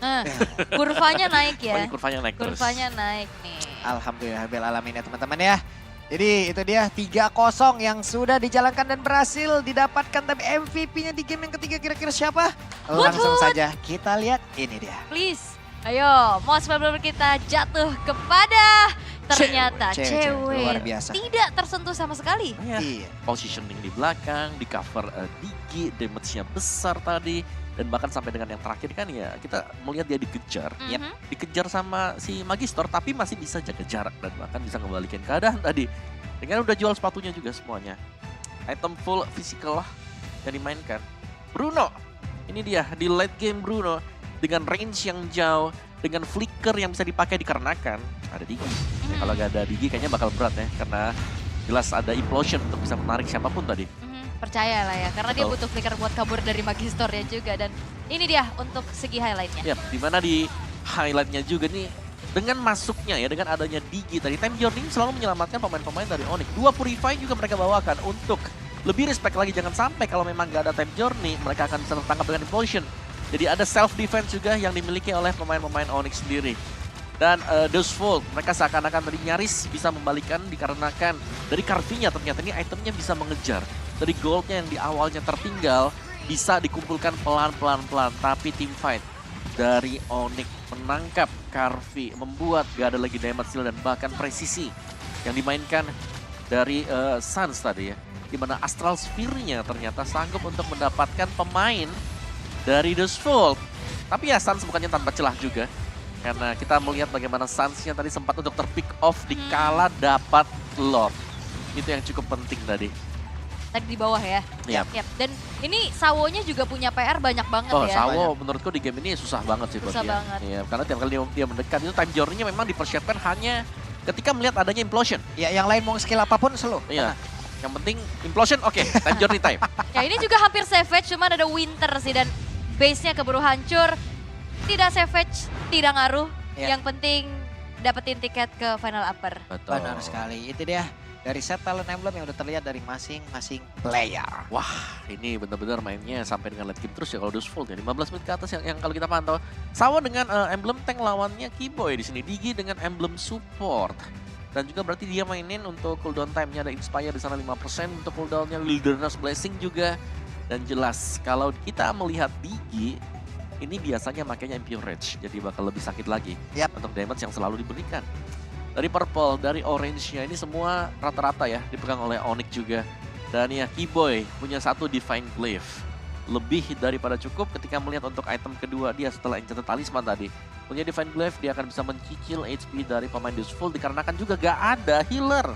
Nah, kurvanya naik ya. Oh, ini kurvanya naik terus. Kurvanya naik nih. Alhamdulillah bel alamin ya teman-teman ya. Jadi itu dia 3-0 yang sudah dijalankan dan berhasil didapatkan. Tapi MVP-nya di game yang ketiga kira-kira siapa? Langsung saja kita lihat ini dia. Please, ayo most valuable kita jatuh kepada ternyata Cewek. Luar cewek. biasa. Tidak tersentuh sama sekali. Iya. Iya. Positioning di belakang, di cover Digi, damage-nya besar tadi. Dan bahkan sampai dengan yang terakhir kan ya kita melihat dia dikejar. Mhm. Dikejar sama si Magister tapi masih bisa jaga jarak dan bahkan bisa ngembalikan keadaan tadi. Dengan udah jual sepatunya juga semuanya. Item full physical lah yang dimainkan. Bruno, ini dia di late game Bruno dengan range yang jauh, dengan flicker yang bisa dipakai dikarenakan ada Digi. Ya, kalau gak ada Digi kayaknya bakal berat ya karena jelas ada implosion untuk bisa menarik siapapun tadi. Percaya lah ya, karena dia Betul. butuh flicker buat kabur dari Magisternya juga. Dan ini dia untuk segi highlightnya. Ya, dimana di highlightnya juga nih dengan masuknya ya, dengan adanya Digi tadi, Time Journey selalu menyelamatkan pemain-pemain dari Onyx. 2 Purify juga mereka bawakan untuk lebih respect lagi, jangan sampai kalau memang gak ada Time Journey, mereka akan bisa tertangkap dengan Implosion. Jadi ada self-defense juga yang dimiliki oleh pemain-pemain Onyx sendiri. Dan Dustfall, mereka seakan-akan tadi nyaris bisa membalikan dikarenakan dari Carvey-nya ternyata ini itemnya bisa mengejar. Dari goldnya yang di awalnya tertinggal bisa dikumpulkan pelan-pelan. Tapi team fight dari Onyx menangkap Carvey, membuat gak ada lagi damage deal dan bahkan presisi yang dimainkan dari Suns tadi ya. Dimana Astral Sphere-nya ternyata sanggup untuk mendapatkan pemain dari Dustfall. Tapi ya Suns bukannya tanpa celah juga. Karena kita melihat bagaimana Suns-nya tadi sempat untuk terpick off dikala dapat Lord. Itu yang cukup penting tadi. Tadi di bawah ya. Yap. Yap. Dan ini Sawonya juga punya PR banyak banget Oh, ya. Sawo menurutku di game ini susah banget sih buat Susah dia. banget. Iya, karena tiap kali dia mendekat itu time journey-nya memang dipersiapkan hanya ketika melihat adanya implosion. Ya yang lain mau skill apapun slow. Iya. Yang penting implosion oke, time journey time. Ya ini juga hampir savage, cuman ada winter sih dan base-nya keburu hancur. Tidak savage, tidak ngaruh. Ya. Yang penting dapetin tiket ke final upper. Betul. Benar sekali. Itu dia dari set talent emblem yang udah terlihat dari masing-masing player. Wah, ini benar-benar mainnya sampai dengan late game terus ya kalau Dustfall ya. 15 menit ke atas yang kalau kita pantau. Sawo dengan emblem tank lawannya Kiboy di sini. Digi dengan emblem support. Dan juga berarti dia mainin untuk cooldown time-nya ada Inspire di sana 5% untuk cooldown-nya, Wilderness Blessing juga. Dan jelas kalau kita melihat Digi ini biasanya makanya Impure Rage, jadi bakal lebih sakit lagi untuk damage yang selalu diberikan. Dari purple, dari orange-nya ini semua rata-rata ya dipegang oleh Onyx juga. Dan ya Kiboy punya satu Divine Glaive. Lebih daripada cukup ketika melihat untuk item kedua dia setelah Enchanted Talisman tadi. Punya Divine Glaive, dia akan bisa mencicil HP dari pemain Dustfall dikarenakan juga gak ada healer.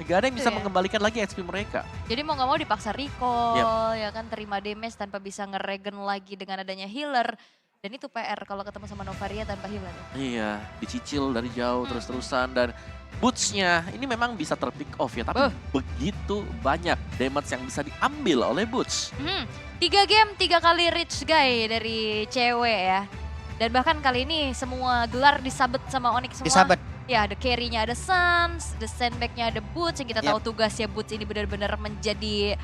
Gak ada yang bisa Iya. mengembalikan lagi HP mereka. Jadi mau gak mau dipaksa recall, ya kan terima damage tanpa bisa ngeregen lagi dengan adanya healer. Dan itu PR kalau ketemu sama Novaria tanpa healer. Iya, dicicil dari jauh terus-terusan dan boots-nya ini memang bisa terpick off ya, tapi begitu banyak damage yang bisa diambil oleh boots. 3 game, 3 kali reach guy dari cewek ya. Dan bahkan kali ini semua gelar disabet sama Onyx semua. Disabet. Ya, ada carry-nya ada Suns, the sandbag-nya ada Boots, yang kita tahu tugasnya Boots ini benar-benar menjadi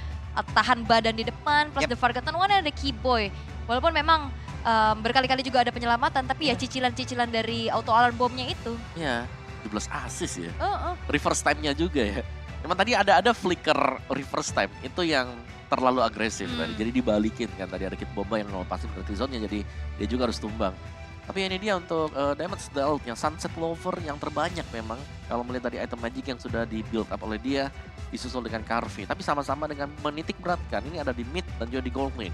tahan badan di depan, plus the Forgotten One ada Kiboy. Walaupun memang berkali-kali juga ada penyelamatan, tapi ya cicilan-cicilan dari auto alarm bomb-nya itu. Iya, 17 assist ya. Oh. Reverse time-nya juga ya. Memang tadi ada flicker reverse time, itu yang terlalu agresif tadi. Jadi dibalikin kan, tadi ada Kid Bomba yang ngelepasin penalty zone-nya, jadi dia juga harus tumbang. Tapi ini dia untuk damage dealt yang Sunset Lover yang terbanyak memang. Kalau melihat tadi item magic yang sudah di build up oleh dia, disusul dengan Carvey. Tapi sama-sama dengan menitik beratkan, ini ada di mid dan juga di gold lane.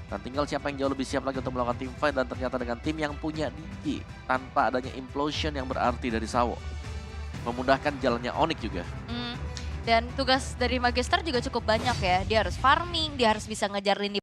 Dan tinggal siapa yang jauh lebih siap lagi untuk melakukan team fight dan ternyata dengan tim yang punya Digi. Tanpa adanya implosion yang berarti dari Sawo. Memudahkan jalannya Onyx juga. Dan tugas dari Magister juga cukup banyak ya. Dia harus farming, dia harus bisa ngejar lini